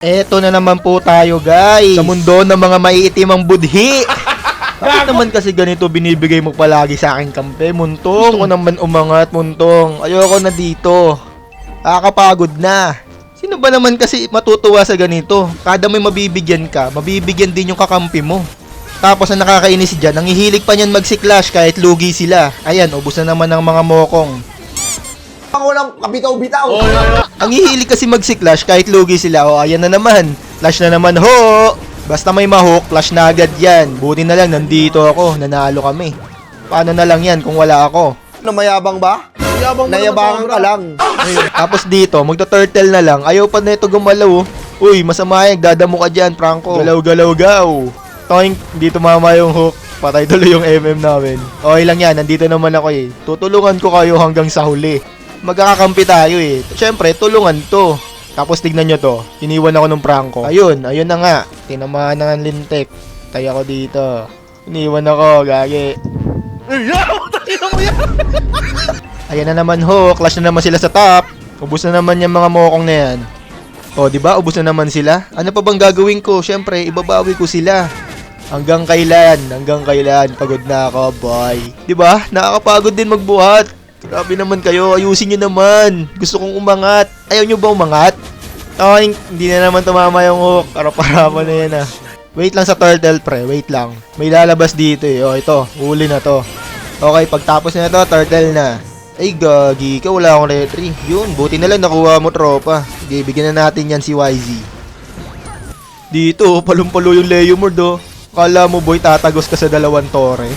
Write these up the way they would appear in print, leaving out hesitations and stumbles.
Eto na naman po tayo guys sa mundo ng mga maiitimang budhi. Bakit naman kasi ganito binibigay mo palagi sa akin kampe, Muntong? Gusto ko naman umangat, Muntong. Ayoko na dito. Nakakapagod na. Sino ba naman kasi matutuwa sa ganito? Kada may mabibigyan ka, mabibigyan din yung kakampi mo. Tapos ang nakakainis dyan, ang hihilig pa niyan magsiklash kahit lugi sila. Ayan, ubos na naman ng mga mokong. Walang kabitaw-bitaw. Ang hihilig kasi magsiklash kahit lugi sila. O, ayan na naman. Flash na naman, ho! Basta may mahook, flash na agad yan. Buti na lang, nandito ako. Nanalo kami. Paano na lang yan kung wala ako? Na mayabang ba? Nayabangan ka lang. Tapos dito, magta-turtle na lang. Ayaw pa na ito gumalaw. Uy, masama yan. Dadamo ka dyan, Franco. Galaw-galaw-gaw. Toink, dito mama yung hook. Patay tuloy yung MM namin. Okay lang yan, nandito naman ako eh. Tutulungan ko kayo hanggang sa huli. Magkakakampi tayo eh. Siyempre, tulungan to. Tapos tignan nyo to. Iniwan ako ng Franco. Ayun na nga. Tinamaan na ng lintik. Tayo ako dito. Iniwan ako, gagi. Ayan na naman ho. Clash na naman sila sa top. Ubus na naman yung mga mokong na yan. O, diba? Ubus na naman sila. Ano pa bang gagawin ko? Siyempre, ibabawi ko sila. Hanggang kailan? Hanggang kailan? Pagod na ako, boy. Diba? Nakakapagod din magbuhat. Grabe naman kayo, ayusin nyo naman. Gusto kong umangat. Ayaw nyo ba umangat? Ay, hindi na naman tumama yung hook. Karap-harapan na yan ah. Wait lang sa turtle pre, wait lang. May lalabas dito eh. O ito, huli na to. Okay, pagtapos na to, turtle na. Ay gagi ka, wala akong retry. Yun, buti na lang nakuha mo tropa. Sige, bigyan na natin yan si YZ. Dito, palumpalo yung Leomord oh. Kala mo boy, tatagos ka sa dalawang tore.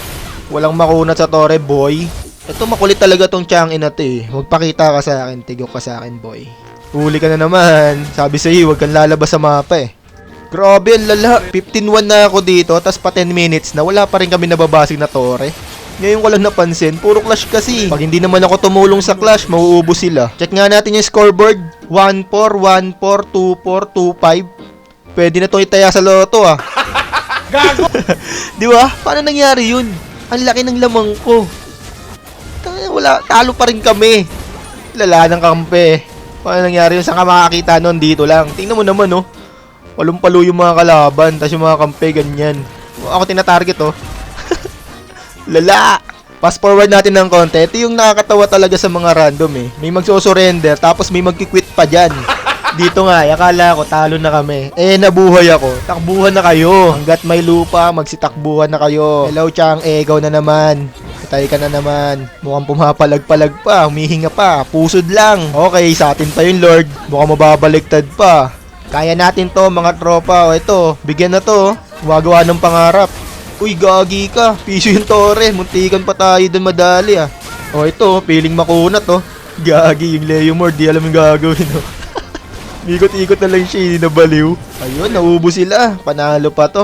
Walang makunat sa tore boy. Ito makulit talaga tong Chang'e na to eh. Magpakita ka sa akin, tigok ka sa akin boy. Huli ka na naman. Sabi sa'yo, huwag kang lalabas sa mapa eh. Grabe, ang lala. 15-1 na ako dito, tas pa 10 minutes na wala pa rin kami nababasig na tore. Ngayon ko lang napansin, puro clash kasi. Pag hindi naman ako tumulong sa clash, mauubos sila. Check nga natin yung scoreboard. 1-4, 1-4, 2-4, 2-5. Pwede na itong itaya sa loto ah. Gago! Di ba? Paano nangyari yun? Ang laki ng lamang ko. Wala, talo pa rin kami. Lala ng kampe. Paano nangyari yun? Saan ka makakita nun? Dito lang. Tingnan mo naman oh. Walumpalo yung mga kalaban. Tapos yung mga kampe ganyan. Ako tinatarget oh. Lala. Fast forward natin ng konti. Ito yung nakakatawa talaga sa mga random eh. May magsusurrender tapos may magkikwit pa dyan. Dito nga, akala ko talo na kami. Eh, nabuhay ako. Takbuhan na kayo. Hanggat may lupa, magsitakbuhan na kayo. Hello, Chang'e, ikaw na naman. Patay ka na naman. Mukhang pumapalag-palag pa, humihinga pa. Pusod lang. Okay, sa atin pa yung Lord. Mukhang mababaliktad pa. Kaya natin to, mga tropa. O ito, bigyan na to. Gumagawa ng pangarap. Uy, gagi ka. Piso yung tore. Muntikan pa tayo dun madali ah. O ito, piling makunat oh. Gagi, yung Leomord, di alam yung gagawin oh. Ikot-ikot na lang siya, hindi na baliw. Ayun, naubos sila. Panalo pa to.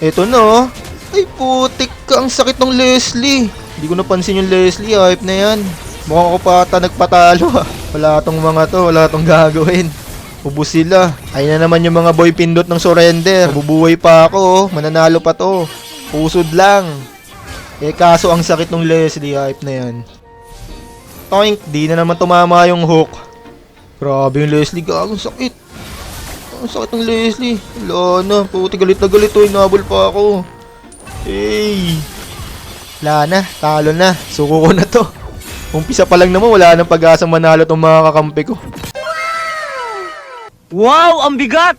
Eto no. Ay, putik ka. Ang sakit ng Leslie. Hindi ko napansin yung Leslie. Hype na yan. Mukhang ako pa ata nagpatalo. Wala tong mga to. Wala tong gagawin. Ubus sila. Ayun na naman yung mga boy pindot ng surrender. Mabubuhay pa ako. Mananalo pa to. Pusod lang. Eh kaso ang sakit ng Leslie. Hype na yan. Toink. Di na naman tumama yung hook. Grabe yung Leslie, gagong sakit. Ang sakit ng Leslie. Wala na, puti galit na galit oh, inabol pa ako. Hey. Wala na, talo na. Suko ko na to. Umpisa pa lang naman, wala nang pag-asang manalo tong mga kakampi ko. Wow, ang bigat!